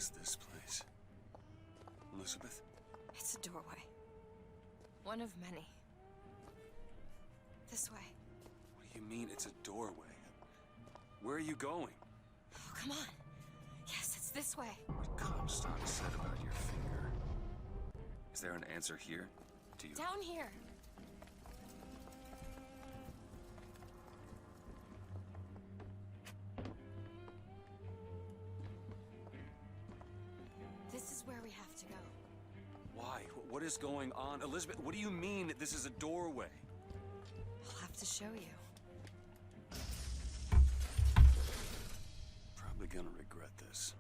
is this place? Elizabeth? It's a doorway. One of many. This way. What do you mean it's a doorway? Where are you going? Oh, come on. Yes, it's this way. What Comstock said about your finger. Is there an answer here? Do you... Down here. This is where we have to go. Why? What is going on? Elizabeth, what do you mean this is a doorway? I'll have to show you. Probably gonna regret this.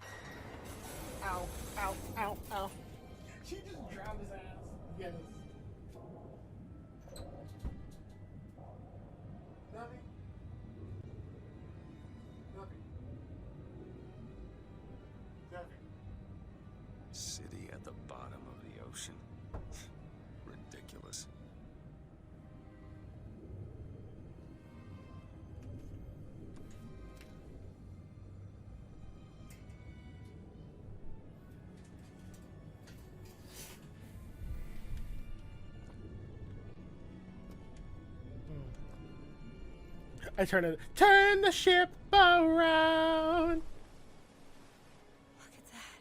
Ow, ow, ow, ow. She just drowned his ass. Yes. Nothing. Nothing. Nothing. City at the bottom of the ocean. Ridiculous. I turn the ship around. Look at that.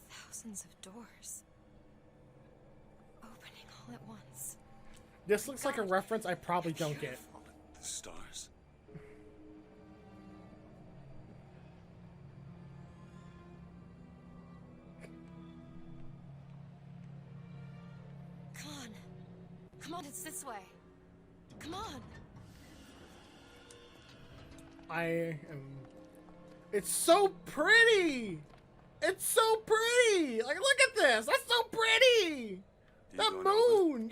Thousands of doors. Opening all at once. This looks like a reference I probably don't get. The stars. Come on. Come on, it's this way. Come on. It's so pretty! It's so pretty! Like, look at this! That's so pretty! That moon!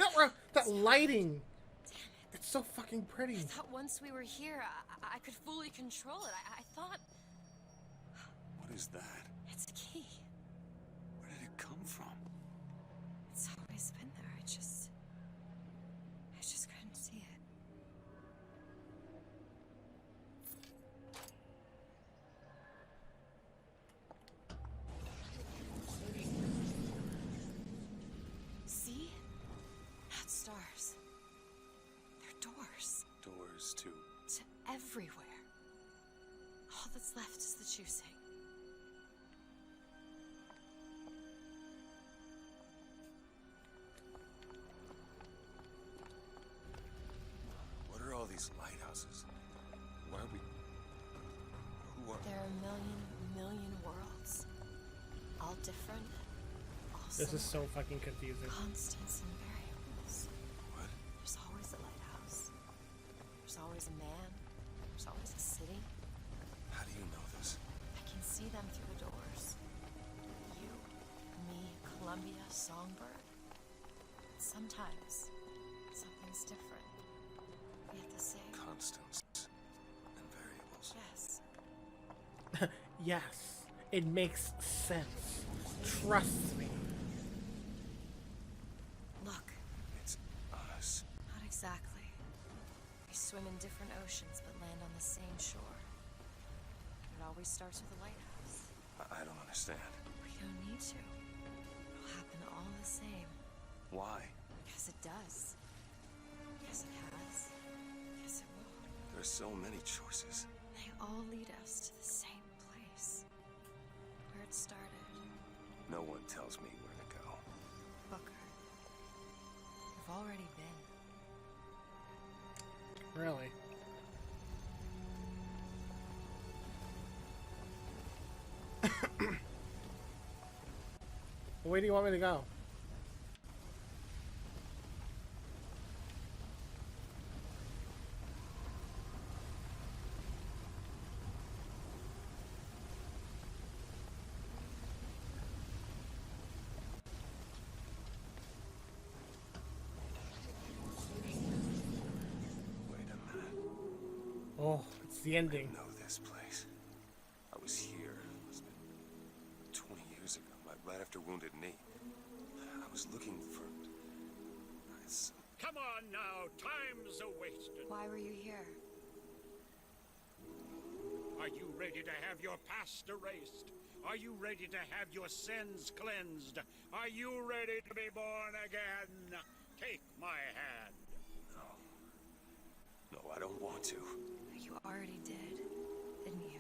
That lighting! Damn it. It's so fucking pretty. I thought once we were here, I could fully control it. I thought... What is that? It's a key. Where did it come from? It's always been there. I just couldn't see it. See? Not stars. They're doors. Doors to... To everywhere. All that's left is the choosing. What are all these lighthouses? Why are we... Who are... There are a million worlds. All different. All This is similar. so fucking confusing. Constants and variables. What? There's always a lighthouse. There's always a man. There's always a city. How do you know this? I can see them through the doors. You, me, Columbia, Songbird. Sometimes something's different, yet the same. Constants and variables. Yes. Yes, it makes sense. Trust me. Look, It's us. not exactly. We swim in different oceans but land on the same shore. It always starts with a lighthouse. I don't understand. We don't need to. It'll happen all the same. Why? Because it does. Yes, it has. Yes, it will. There's so many choices. They all lead us to the same place. Where it started. No one tells me where to go. Booker. We've already been. Really? Where do you want me to go? Wait a minute. Oh, it's the ending. I know this place. I was here. It was 20 years ago, right after Wounded Knee. I was looking for... Come on now, time's a-wasted. Why were you here? I Are you ready to have your past erased? Are you ready to have your sins cleansed? Are you ready to be born again? Take my hand. No, I don't want to. You already did, didn't you?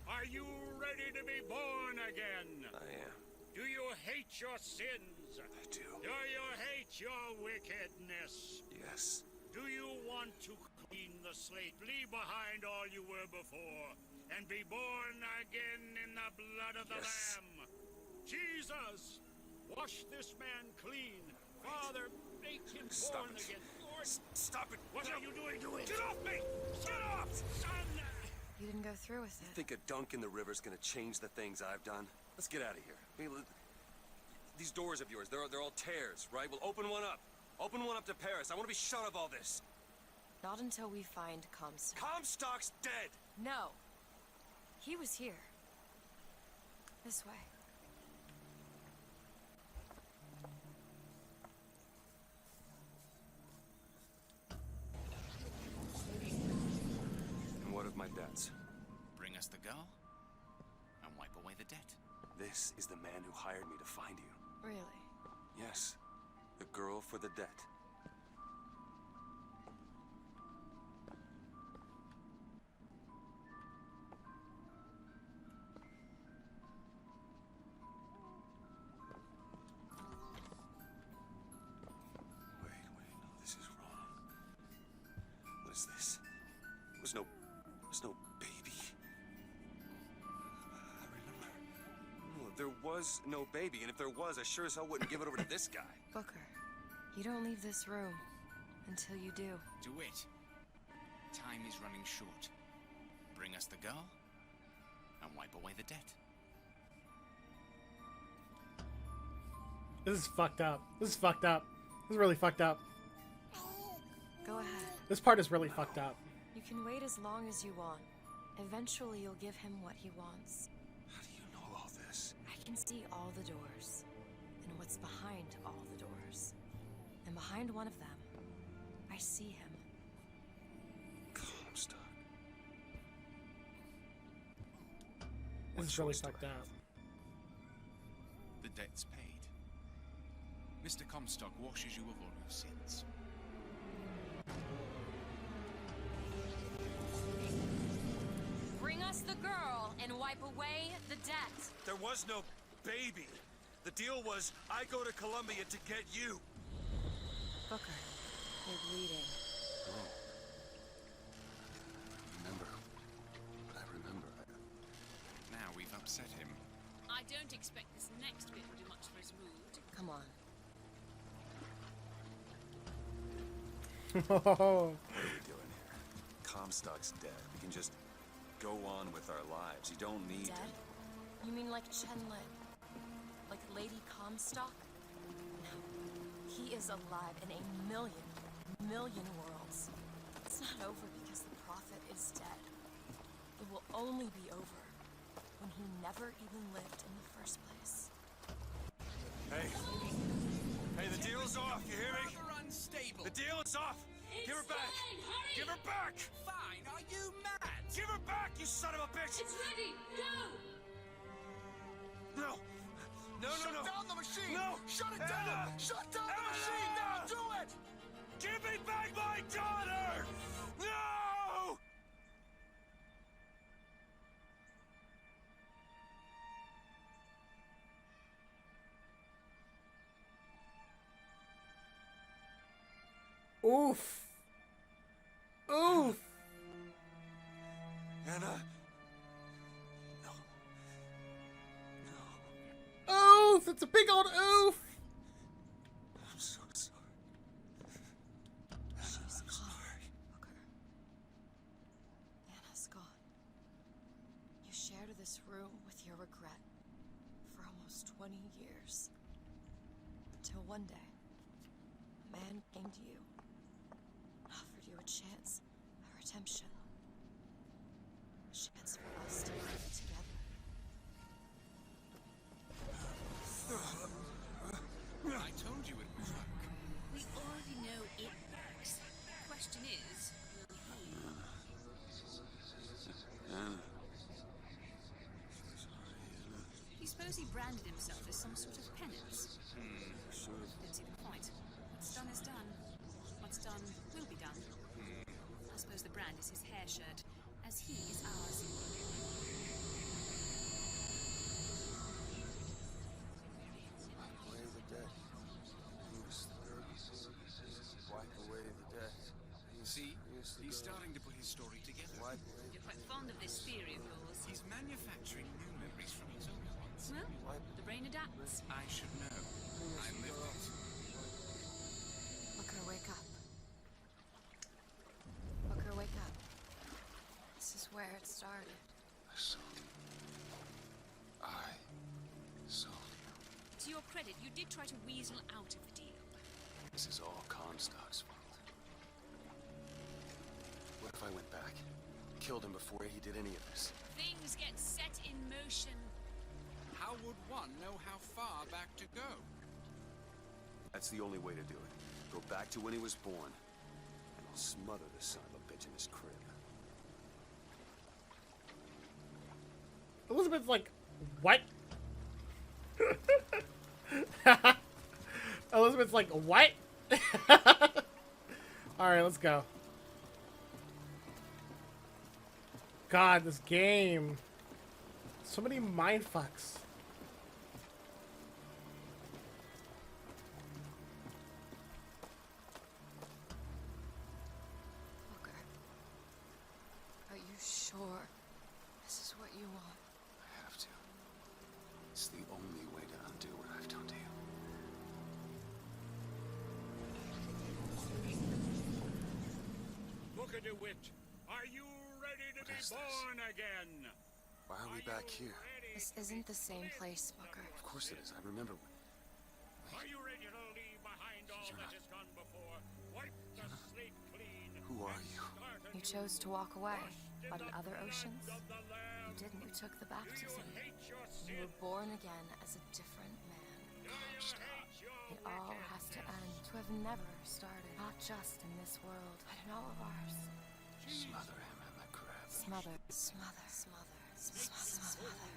Are you ready to be born again? I am. Do you hate your sins? I do. Do you hate your wickedness? Yes. Do you want to clean the slate, leave behind all you were before, and be born again in the blood of the Yes. Lamb? Jesus, wash this man clean. Father, make him Stop born it. again. Lord, Stop it. what are you doing to it? Get off me! Get off! Son! You didn't go through with it. Think a dunk in the river's gonna change the things I've done? Let's get out of here. I mean, these doors of yours, they're all tears, right? We'll open one up. Open one up to Paris. I want to be shut of all this. Not until we find Comstock. Comstock's dead! No. He was here. This way. And what of my debts? Bring us the girl, and wipe away the debt. This is the man who hired me to find you. Really? Yes. The girl for the debt. Wait, no, this is wrong. What is this? There was no baby. I remember. No, there was no baby, and if there was, I sure as hell wouldn't give it over to this guy. Booker, you don't leave this room until you do. Do it. Time is running short. Bring us the girl, and wipe away the debt. This is fucked up. This is fucked up. This is really fucked up. Go ahead. This part is really fucked up. You can wait as long as you want. Eventually, you'll give him what he wants. How do you know all this? I can see all the doors, and what's behind all the doors. And behind one of them, I see him. Comstock. This is really fucked up. The debt's paid. Mr. Comstock washes you of all your sins. Bring us the girl and wipe away the debt. There was no baby. The deal was I go to Columbia to get you. Booker, you're bleeding. Oh. Remember. But I remember. Now we've upset him. I don't expect this next bit will do much for his mood. Come on. What are we doing here? Comstock's dead. We can just go on with our lives. You don't need Dead? You mean like Chen Lin? Like Lady Comstock? No. He is alive in a million worlds. It's not over because the Prophet is dead. It will only be over when he never even lived in the first place. Hey. Hey, the deal's off. You hear me? Rather unstable. The deal is off. Give her back. fine, hurry! Give her back. Fine, are you mad? Give her back, you son of a bitch. It's ready! Go! No. No. Shut down the machine! No. Shut it Anna! down! Shut down the Anna! machine! Now do it! Give me back my daughter. No. Oof. Oof. Anna. No. Oof. It's a big old oof. I'm so sorry. She's I'm gone, sorry. Booker. Anna's gone. You shared this room with your regret for almost 20 years. Until one day, a man came to you, offered you a chance at redemption. A chance for us to live together. suppose he branded himself as some sort of penance. Sort of. Didn't see the point. What's done is done. What's done will be done. I suppose the brand is his hair shirt, as he is ours. Away the debt. Use the purpose. Wipe away the debt. See, he's starting to put his story together. Wipe away. You're quite fond of this theory of yours. He's manufacturing new memories from his old ones. Well, the brain adapts. I should know. I lived it. Booker, wake up. Booker, wake up. This is where it started. I saw you. I saw you. To your credit, you did try to weasel out of the deal. This is all Comstock's fault. What if I went back? Killed him before he did any of this? Things get set in motion. How would one know how far back to go? That's the only way to do it. Go back to when he was born, and I'll smother this son of a bitch in his crib. Elizabeth's like, what? Elizabeth's like, what? Alright, let's go. God, this game. So many mindfucks. Booker, are you sure this is what you want? I have to. It's the only way to undo what I've done to you. Booker DeWitt, are you ready to be is this? born again? Why are we back here? This isn't the same place, Booker. Of course it is. I remember. Are you ready to leave behind all You're that not- has gone before? Wipe the slate clean. Who are you? Start You anew. chose to walk away, Washed in but in the other blood oceans, of the Lamb. you didn't. You took the Do you baptism. hate your You were sin? born again as a different man. Do you hate your It all wickedness? has to end. To have never started. Not just in this world, but in all of ours. Smother him in the crib. Smother, smother, smother, smother, smother.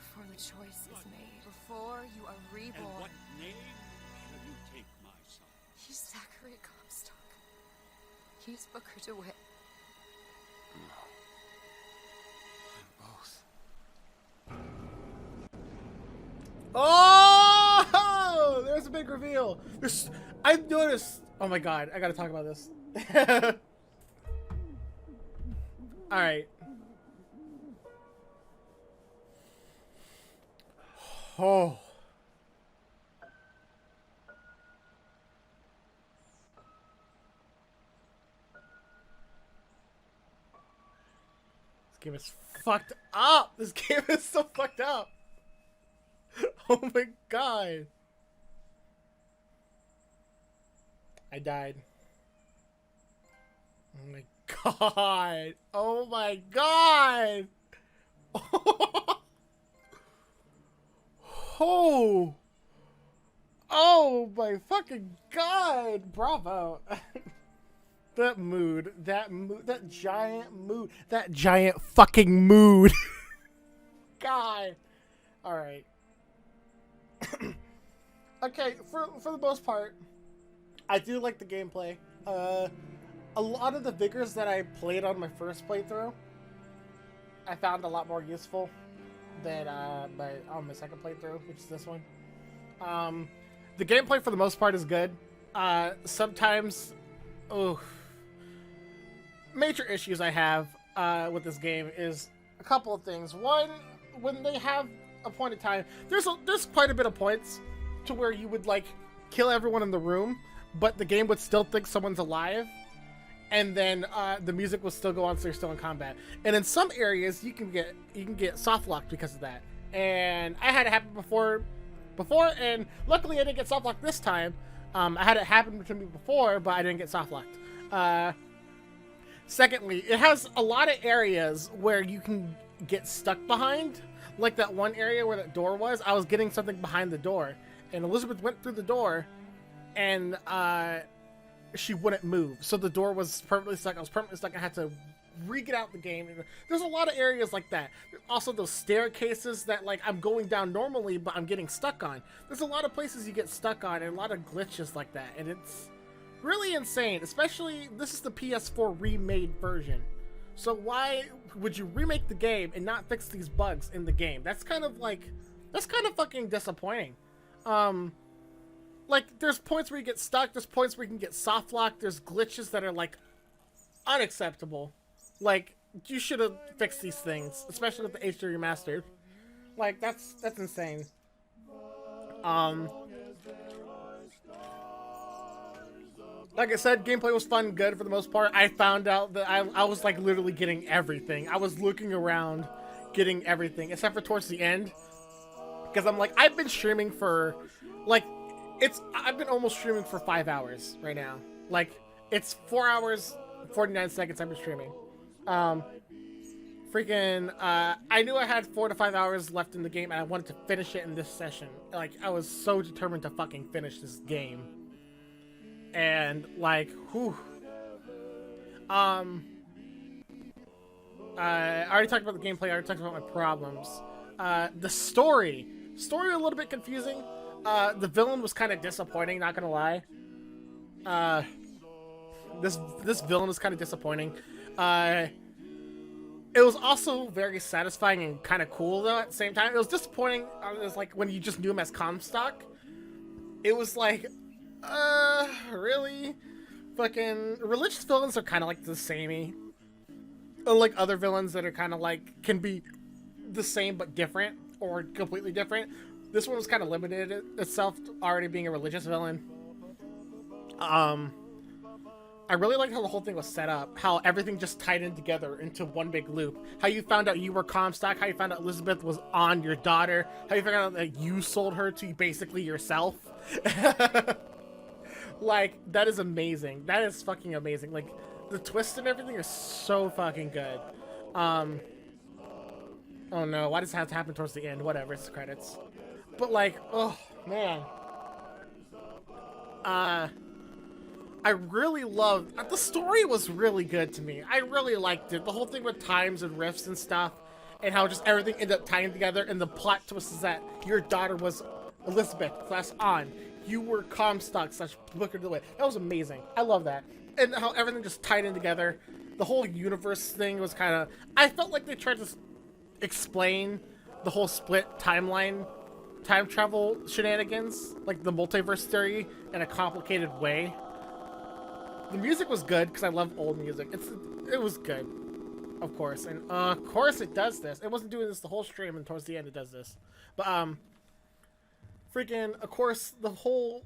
Before the choice is made. Before you are And reborn. what name shall you take, my son? He's Zachary Comstock. He's Booker DeWitt. No. I'm both. Oh! There's a big reveal. There's, I've noticed. Oh my god, I gotta talk about this. Alright. Oh. This game is fucked up. This game is so fucked up. Oh my god. I died. Oh my god. Oh my god. Oh. Oh my fucking god. Bravo. That mood. That giant mood. That giant fucking mood. God. All right. Okay, for the most part, I do like the gameplay. A lot of the vigors that I played on my first playthrough, I found a lot more useful than on my second playthrough, which is this one. The gameplay for the most part is good. Sometimes, major issues I have with this game is a couple of things. One, when they have a point in time, there's quite a bit of points to where you would like kill everyone in the room, but the game would still think someone's alive, and then the music will still go on, so you're still in combat. And in some areas, you can get soft locked because of that. And I had it happen before, and luckily I didn't get soft locked this time. I had it happen to me before, but I didn't get soft locked. Secondly, it has a lot of areas where you can get stuck behind. Like that one area where that door was, I was getting something behind the door, and Elizabeth went through the door, and she wouldn't move. So the door was permanently stuck. I was permanently stuck. I had to re-get out the game. There's a lot of areas like that. Also, those staircases that, like, I'm going down normally, but I'm getting stuck on. There's a lot of places you get stuck on, and a lot of glitches like that, and it's really insane. Especially, this is the PS4 remade version. So why would you remake the game and not fix these bugs in the game? That's kind of fucking disappointing. Like, there's points where you get stuck, there's points where you can get soft locked, there's glitches that are, like, unacceptable. Like, you should have fixed these things, especially with the HD remastered. Like, that's insane. Like I said, gameplay was fun and good for the most part. I found out that I was, like, literally getting everything. I was looking around, getting everything, except for towards the end. Because I'm like, I've been streaming for, like, I've been almost streaming for 5 hours right now. Like, it's 4 hours, 49 seconds I've been streaming. I knew I had 4 to 5 hours left in the game, and I wanted to finish it in this session. Like, I was so determined to fucking finish this game. And, like, whew. I already talked about the gameplay, I already talked about my problems. The story a little bit confusing. The villain was kind of disappointing, not gonna lie. This villain was kind of disappointing. It was also very satisfying and kind of cool though at the same time. It was disappointing. It was like when you just knew him as Comstock. It was like, really? Fucking religious villains are kind of like the samey. Unlike other villains that are kind of like, can be the same but different or completely different. This one was kind of limited itself to already being a religious villain. I really liked how the whole thing was set up. How everything just tied in together into one big loop. How you found out you were Comstock. How you found out Elizabeth was on your daughter. How you found out that you sold her to basically yourself. Like, that is amazing. That is fucking amazing. Like, the twist and everything is so fucking good. Oh no, why does it have to happen towards the end? Whatever, it's the credits. But like, oh man. I really loved, the story was really good to me. I really liked it. The whole thing with times and rifts and stuff, and how just everything ended up tying together, and the plot twist is that your daughter was Elizabeth / On. You were Comstock / Booker DeWitt. That was amazing. I love that. And how everything just tied in together. The whole universe thing was kind of, I felt like they tried to explain the whole split timeline, time travel shenanigans, like the multiverse theory, in a complicated way. The music was good because I love old music. It was good, of course, and of course it does this. It wasn't doing this the whole stream, and towards the end it does this. But freaking, of course, the whole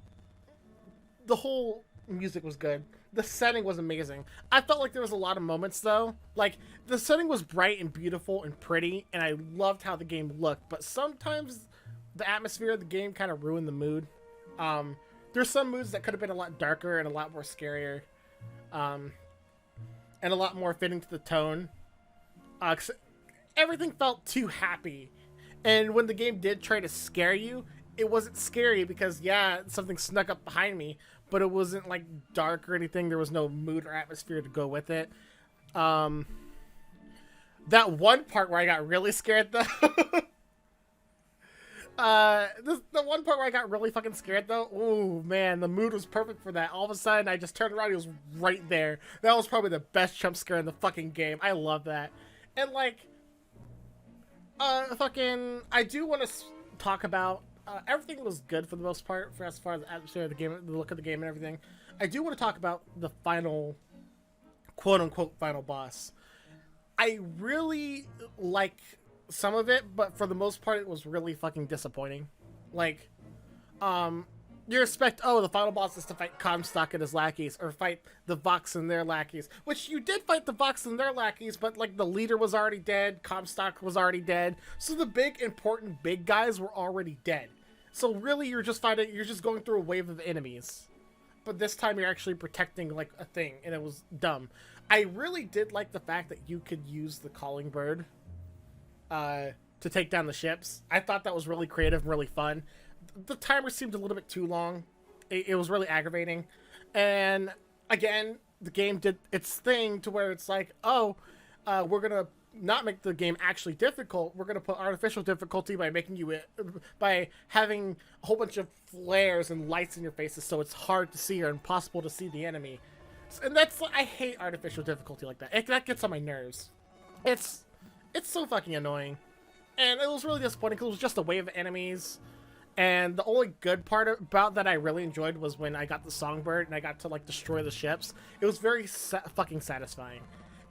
music was good. The setting was amazing. I felt like there was a lot of moments though. Like, the setting was bright and beautiful and pretty, and I loved how the game looked. But sometimes the atmosphere of the game kind of ruined the mood. There's some moods that could have been a lot darker and a lot more scarier, and a lot more fitting to the tone. 'Cause everything felt too happy, and when the game did try to scare you, it wasn't scary because, yeah, something snuck up behind me, but it wasn't like dark or anything. There was no mood or atmosphere to go with it. That one part where I got really scared though. The one part where I got really fucking scared though, oh man, the mood was perfect for that. All of a sudden, I just turned around, he was right there. That was probably the best jump scare in the fucking game. I love that. And like, I do want to talk about, everything was good for the most part, for as far as the atmosphere of the game, the look of the game and everything. I do want to talk about the final, quote-unquote, final boss. I really like some of it, but for the most part, it was really fucking disappointing. Like, you expect, oh, the final boss is to fight Comstock and his lackeys, or fight the Vox and their lackeys, which you did fight the Vox and their lackeys, but like the leader was already dead, Comstock was already dead, so the big important big guys were already dead. So really, you're just going through a wave of enemies, but this time you're actually protecting like a thing, and it was dumb. I really did like the fact that you could use the calling bird to take down the ships. I thought that was really creative and really fun. The timer seemed a little bit too long. It was really aggravating. And again, the game did its thing to where it's like, oh, we're gonna not make the game actually difficult. We're gonna put artificial difficulty by by having a whole bunch of flares and lights in your faces, so it's hard to see or impossible to see the enemy. And I hate artificial difficulty like that. That gets on my nerves. It's so fucking annoying, and it was really disappointing because it was just a wave of enemies. And the only good part about that I really enjoyed was when I got the songbird and I got to like destroy the ships. It was very fucking satisfying,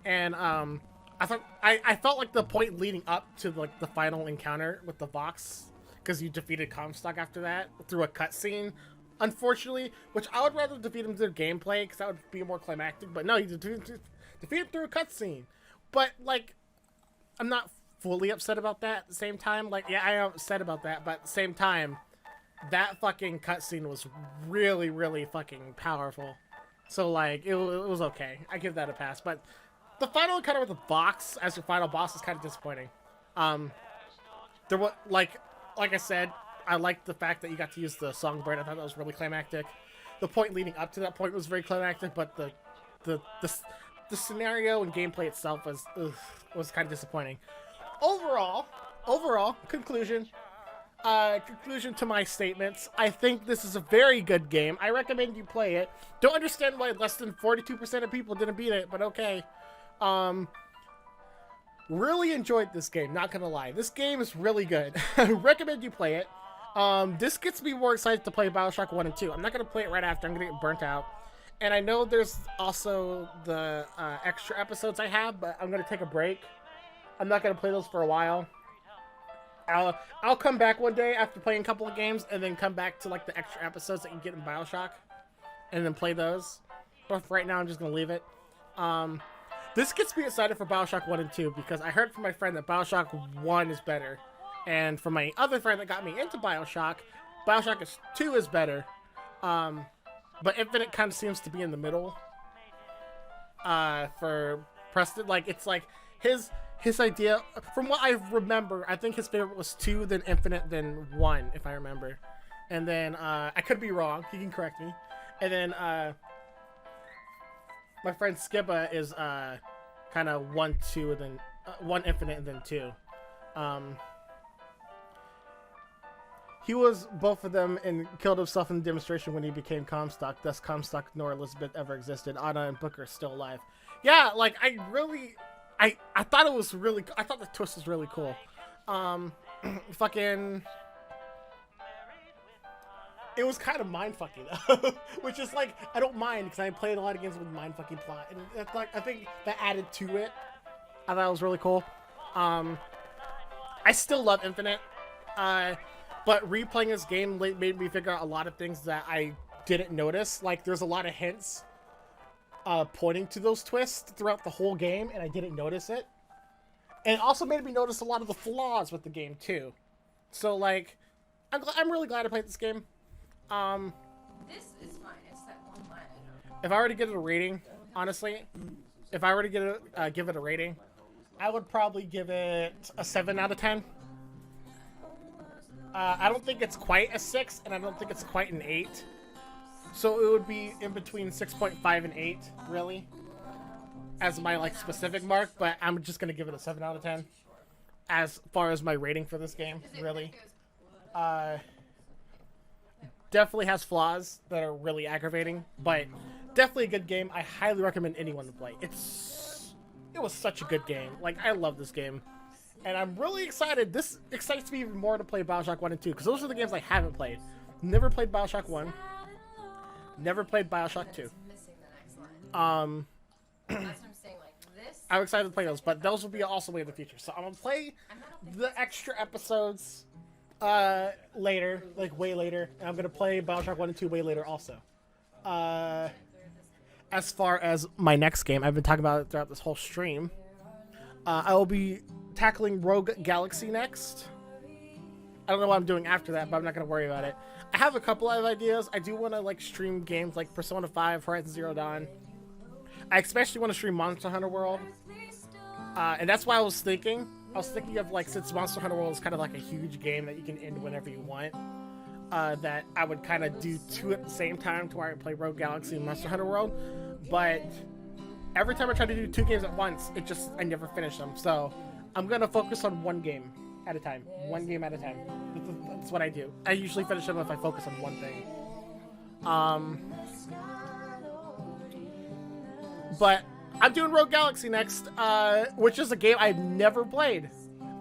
and I felt like the point leading up to like the final encounter with the Vox, because you defeated Comstock after that through a cutscene, unfortunately, which I would rather defeat him through gameplay because that would be more climactic. But no, you defeat him through a cutscene. But like, I'm not fully upset about that. At the same time, like, yeah, I am upset about that, but at the same time, that fucking cutscene was really, really fucking powerful. So like, it was okay. I give that a pass. But the final encounter with the Vox as your final boss is kind of disappointing. There was like I said, I liked the fact that you got to use the songbird. I thought that was really climactic. The point leading up to that point was very climactic, but the scenario and gameplay itself was kind of disappointing. Overall, conclusion to my statements, I think this is a very good game. I recommend you play it. Don't understand why less than 42% of people didn't beat it, but okay. Really enjoyed this game, not gonna lie. This game is really good. I recommend you play it. This gets me more excited to play Bioshock 1 and 2. I'm not gonna play it right after, I'm gonna get burnt out. And I know there's also the extra episodes I have, but I'm gonna take a break. I'm not gonna play those for a while. I'll come back one day after playing a couple of games, and then come back to like the extra episodes that you get in Bioshock, and then play those. But for right now, I'm just gonna leave it. This gets me excited for Bioshock 1 and 2 because I heard from my friend that Bioshock 1 is better, and from my other friend that got me into Bioshock 2 is better. But Infinite kind of seems to be in the middle. For Preston, like it's like his idea, from what I remember, I think his favorite was 2, then Infinite, then 1, if I remember. And then, I could be wrong, he can correct me. And then, my friend Skibba is, kind of 1, 2, and then, 1 Infinite, and then 2. He was both of them and killed himself in the demonstration when he became Comstock. Thus, Comstock nor Elizabeth ever existed. Anna and Booker are still alive. Yeah, like, I thought it was really... I thought the twist was really cool. Fucking... It was kind of mindfucking, which is, like, I don't mind, because I played a lot of games with mindfucking plot. And it's like, I think that added to it. I thought it was really cool. I still love Infinite. But replaying this game made me figure out a lot of things that I didn't notice. Like, there's a lot of hints pointing to those twists throughout the whole game, and I didn't notice it. And it also made me notice a lot of the flaws with the game, too. So, like, I'm really glad I played this game. This is fine, except one line. If I were to give it a rating, honestly, if I were to give it a rating, I would probably give it a 7 out of 10. I don't think it's quite a 6, and I don't think it's quite an 8. So it would be in between 6.5 and 8, really, as my, like, specific mark, but I'm just gonna give it a 7 out of 10, as far as my rating for this game, really. Definitely has flaws that are really aggravating, but definitely a good game. I highly recommend anyone to play. It was such a good game. Like, I love this game. And I'm really excited. This excites me even more to play Bioshock 1 and 2, because those are the games I haven't played. Never played Bioshock 1. Never played Bioshock 2. I'm excited to play those, but those will be also way in the future. So I'm going to play the extra episodes later, like way later. And I'm going to play Bioshock 1 and 2 way later also. As far as my next game, I've been talking about it throughout this whole stream. I will be tackling Rogue Galaxy next. I don't know what I'm doing after that, but I'm not going to worry about it. I have a couple of ideas. I do want to like stream games like Persona 5, Horizon Zero Dawn. I especially want to stream Monster Hunter World. And that's why I was thinking of, like, since Monster Hunter World is kind of like a huge game that you can end whenever you want, that I would kind of do 2 at the same time to where I play Rogue Galaxy and Monster Hunter World. But every time I try to do 2 games at once, I never finish them. So I'm gonna focus on 1 game at a time. 1 game at a time. That's what I do. I usually finish them if I focus on one thing. But I'm doing Rogue Galaxy next, which is a game I've never played.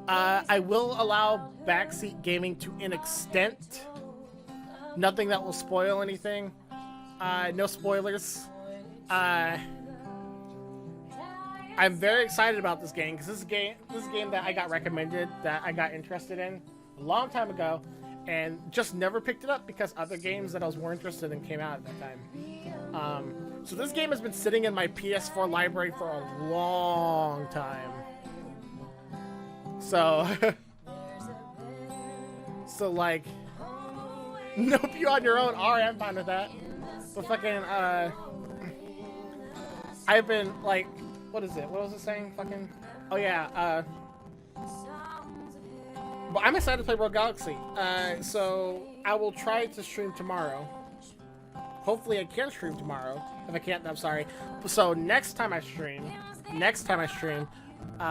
I will allow backseat gaming to an extent. Nothing that will spoil anything. No spoilers. I'm very excited about this game because this is a game that I got recommended, that I got interested in a long time ago, and just never picked it up because other games that I was more interested in came out at that time. So this game has been sitting in my PS4 library for a long time. So, like, nope, you on your own. Alright, I'm fine with that. But fucking, I've been, like, what is it? What was it saying? Fucking, oh yeah, but I'm excited to play Rogue Galaxy. So I will try to stream tomorrow. Hopefully I can stream tomorrow. If I can't, I'm sorry. So next time I stream,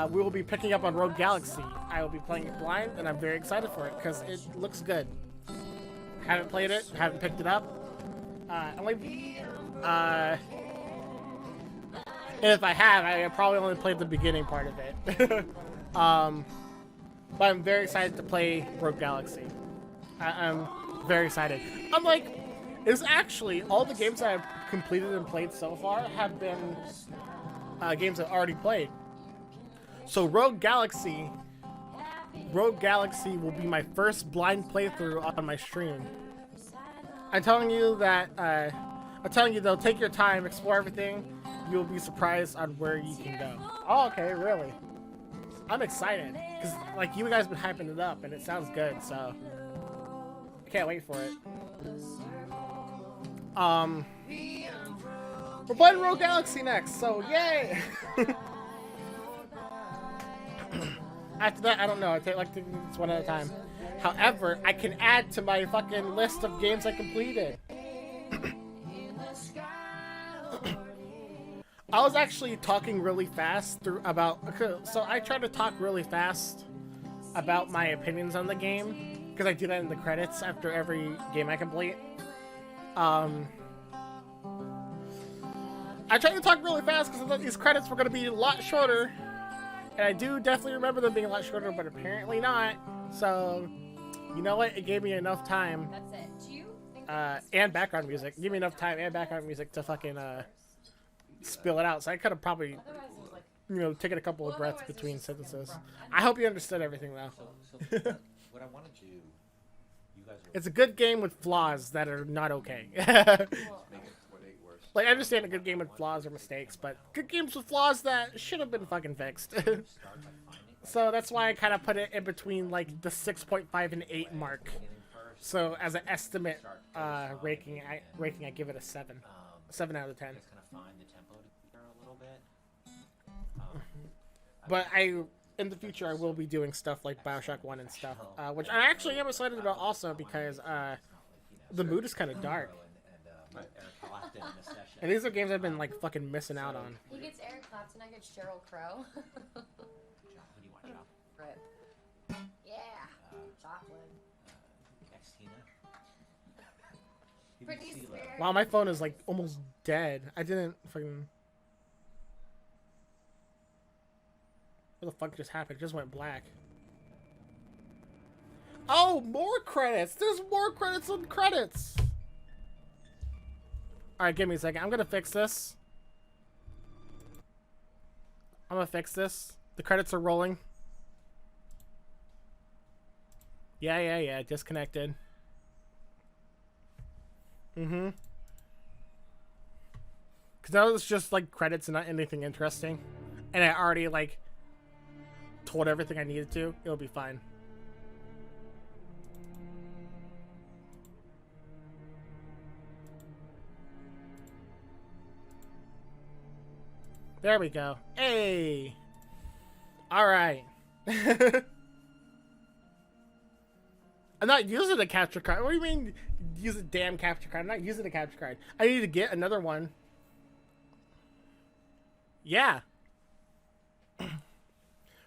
we will be picking up on Rogue Galaxy. I will be playing it blind, and I'm very excited for it because it looks good. Haven't played it, haven't picked it up. And if I have, I probably only played the beginning part of it. But I'm very excited to play Rogue Galaxy. I'm very excited. I'm like, it's actually all the games I've completed and played so far have been games I've already played. So Rogue Galaxy will be my first blind playthrough on my stream. I'm telling you though, take your time, explore everything. You'll be surprised on where you can go. Oh, okay, really? I'm excited because like you guys been hyping it up and it sounds good, so I can't wait for it. We're playing Rogue Galaxy next, so yay! After that, I don't know. I take like it's one at a time. However, I can add to my fucking list of games I completed. I was actually talking really fast so I try to talk really fast about my opinions on the game because I do that in the credits after every game I complete. I tried to talk really fast because I thought these credits were going to be a lot shorter, and I do definitely remember them being a lot shorter, but apparently not. So, you know what? It gave me enough time. That's it. Do you think and background music. Give me enough time and background music to fucking spill it out. So I could have probably, taken a couple of breaths between sentences. I hope you understood everything though. What I wanted you guys are It's a good game with flaws that are not okay. make it way worse. Like, I understand a good game with flaws or mistakes, but good games with flaws that should have been fucking fixed. So that's why I kind of put it in between, like, the 6.5 and 8 mark. So as an estimate ranking, I give it a 7. 7 out of 10. Just kind of find the tempo there a little bit. But in the future, I will be doing stuff like Bioshock 1 and stuff, which I actually am excited about also because the mood is kind of dark. And these are games I've been, like, fucking missing out on. he gets Eric Clapton, I get Sheryl Crow? Who do you want, Chop? Rip. Yeah. Chocolate. Xtina? Britney Spears. Wow, my phone is, like, almost dead. I didn't fucking... What the fuck just happened? It just went black. Oh, more credits! There's more credits on credits! Alright, give me a second. I'm gonna fix this. I'm gonna fix this. The credits are rolling. Yeah. Disconnected. Mm-hmm. Because now it's just, like, credits and not anything interesting. And I already, like, told everything I needed to. It'll be fine. There we go. Hey! Alright. I'm not using a capture card. What do you mean, use a damn capture card? I'm not using a capture card. I need to get another one. Yeah.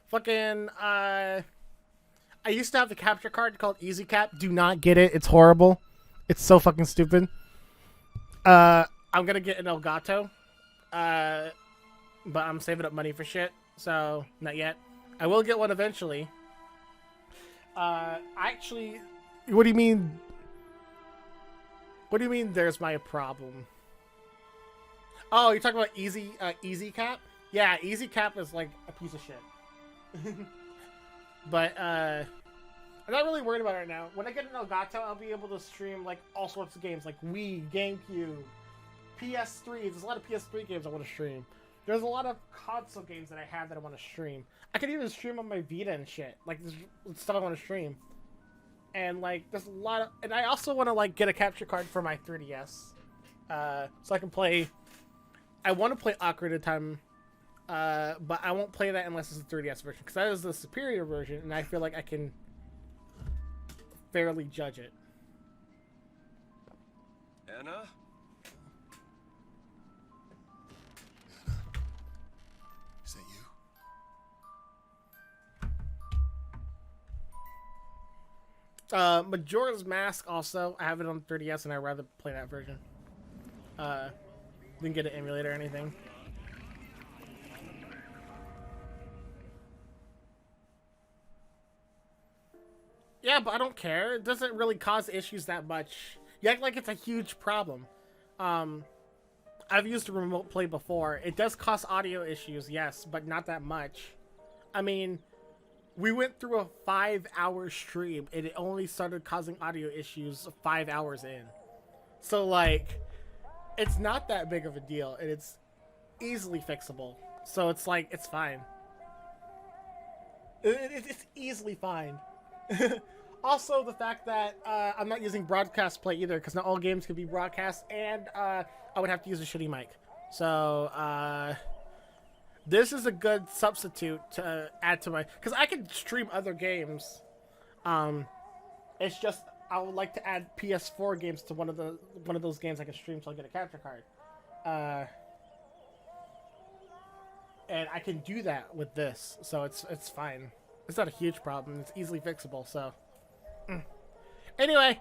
Fucking, I used to have the capture card called Easy Cap. Do not get it. It's horrible. It's so fucking stupid. I'm gonna get an Elgato. But I'm saving up money for shit, so not yet. I will get one eventually. Actually, what do you mean? What do you mean? There's my problem. Oh, you're talking about Easy Cap? Yeah, Easy Cap is like a piece of shit. But I'm not really worried about it right now. When I get an Elgato, I'll be able to stream like all sorts of games, like Wii, GameCube, PS3. There's a lot of PS3 games I want to stream. There's a lot of console games that I have that I want to stream. I can even stream on my Vita and shit. Like, there's stuff I want to stream. And, like, there's a lot of... And I also want to, like, get a capture card for my 3DS. So I can play... I want to play Ocarina of Time, but I won't play that unless it's a 3DS version. Because that is the superior version, and I feel like I can fairly judge it. Anna? Is that you? Majora's Mask also. I have it on 3DS, and I'd rather play that version. Didn't get an emulator or anything. Yeah, but I don't care. It doesn't really cause issues that much. You act like it's a huge problem. I've used a remote play before. It does cause audio issues, yes, but not that much. I mean, we went through a 5-hour stream, and it only started causing audio issues 5 hours in. So, like, it's not that big of a deal, and it's easily fixable. So it's like, it's fine. It's easily fine. Also, the fact that I'm not using broadcast play either, because not all games can be broadcast, and I would have to use a shitty mic. So, this is a good substitute to add to my... Because I can stream other games. It's just, I would like to add PS4 games to one of those games I can stream so I get a capture card. And I can do that with this, so it's fine. It's not a huge problem. It's easily fixable, so... Anyway,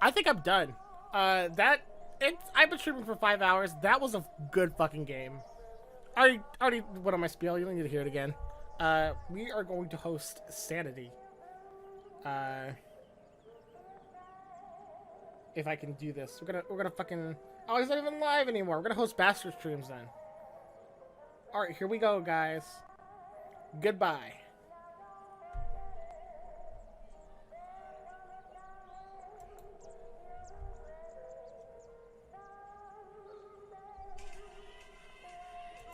I think I'm done. I've been streaming for 5 hours. That was a good fucking game. I already went on my spiel. You don't need to hear it again. We are going to host Sanity. If I can do this, we're gonna fucking... Oh, he's not even live anymore. We're gonna host Bastard streams then. All right, here we go, guys. Goodbye.